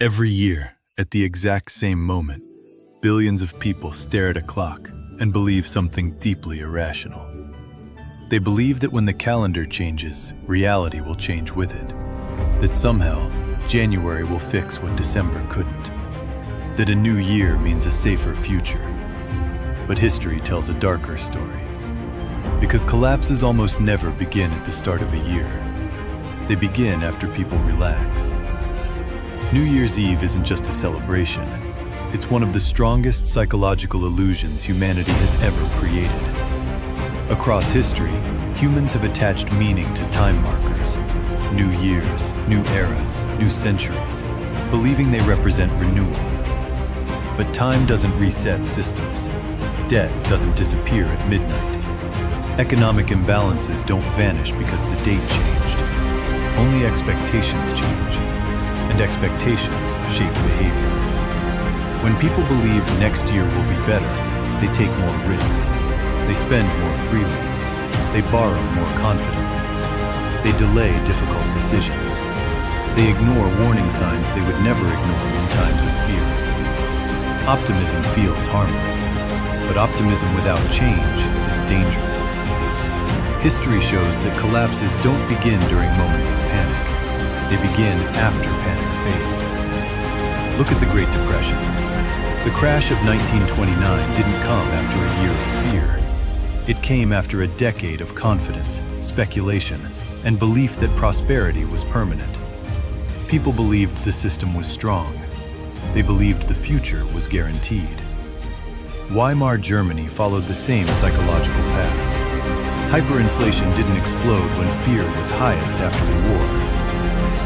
Every year, at the exact same moment, billions of people stare at a clock and believe something deeply irrational. They believe that when the calendar changes, reality will change with it. That somehow, January will fix what December couldn't. That a new year means a safer future. But history tells a darker story. Because collapses almost never begin at the start of a year. They begin after people relax. New Year's Eve isn't just a celebration. It's one of the strongest psychological illusions humanity has ever created. Across history, humans have attached meaning to time markers, new years, new eras, new centuries, believing they represent renewal. But time doesn't reset systems. Debt doesn't disappear at midnight. Economic imbalances don't vanish because the date changed. Only expectations change, and expectations shape behavior. When people believe next year will be better, they take more risks. They spend more freely. They borrow more confidently. They delay difficult decisions. They ignore warning signs they would never ignore in times of fear. Optimism feels harmless, but optimism without change is dangerous. History shows that collapses don't begin during moments of panic. They begin after panic fades. Look at the Great Depression. The crash of 1929 didn't come after a year of fear. It came after a decade of confidence, speculation, and belief that prosperity was permanent. People believed the system was strong. They believed the future was guaranteed. Weimar Germany followed the same psychological path. Hyperinflation didn't explode when fear was highest after the war.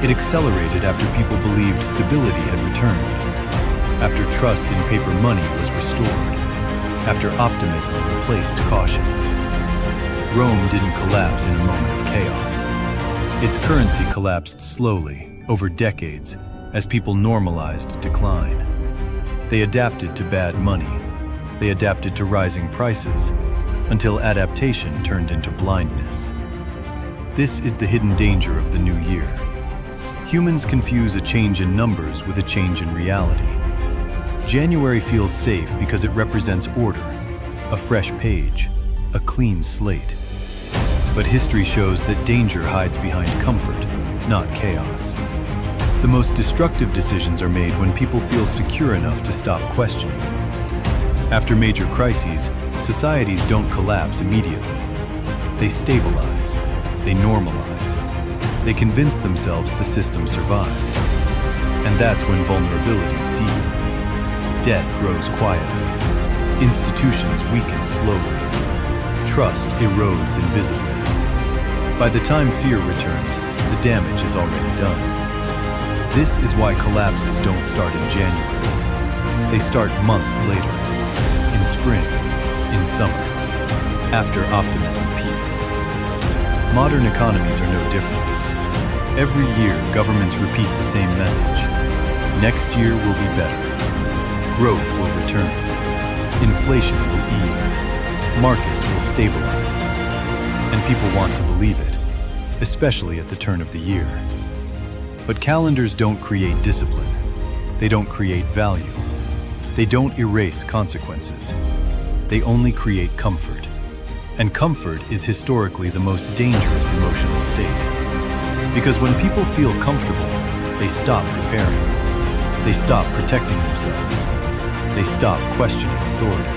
It accelerated after people believed stability had returned, after trust in paper money was restored, after optimism replaced caution. Rome didn't collapse in a moment of chaos. Its currency collapsed slowly, over decades, as people normalized decline. They adapted to bad money. They adapted to rising prices, until adaptation turned into blindness. This is the hidden danger of the new year. Humans confuse a change in numbers with a change in reality. January feels safe because it represents order, a fresh page, a clean slate. But history shows that danger hides behind comfort, not chaos. The most destructive decisions are made when people feel secure enough to stop questioning. After major crises, societies don't collapse immediately. They stabilize, they normalize, they convince themselves the system survived. And that's when vulnerabilities deepen. Debt grows quietly. Institutions weaken slowly. Trust erodes invisibly. By the time fear returns, the damage is already done. This is why collapses don't start in January. They start months later, in spring, in summer, after optimism peaks. Modern economies are no different. Every year, governments repeat the same message. Next year will be better. Growth will return. Inflation will ease. Markets will stabilize. And people want to believe it, especially at the turn of the year. But calendars don't create discipline. They don't create value. They don't erase consequences. They only create comfort. And comfort is historically the most dangerous emotional state. Because when people feel comfortable, they stop preparing. They stop protecting themselves. They stop questioning authority.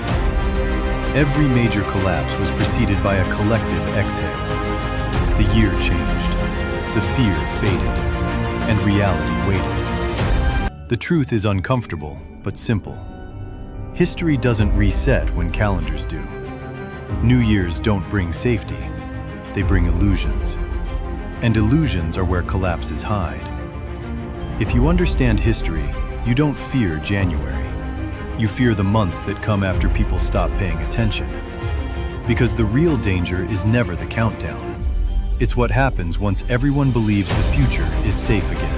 Every major collapse was preceded by a collective exhale. The year changed. The fear faded. And reality waited. The truth is uncomfortable, but simple. History doesn't reset when calendars do. New Years don't bring safety. They bring illusions. And illusions are where collapses hide. If you understand history, you don't fear January. You fear the months that come after people stop paying attention. Because the real danger is never the countdown. It's what happens once everyone believes the future is safe again.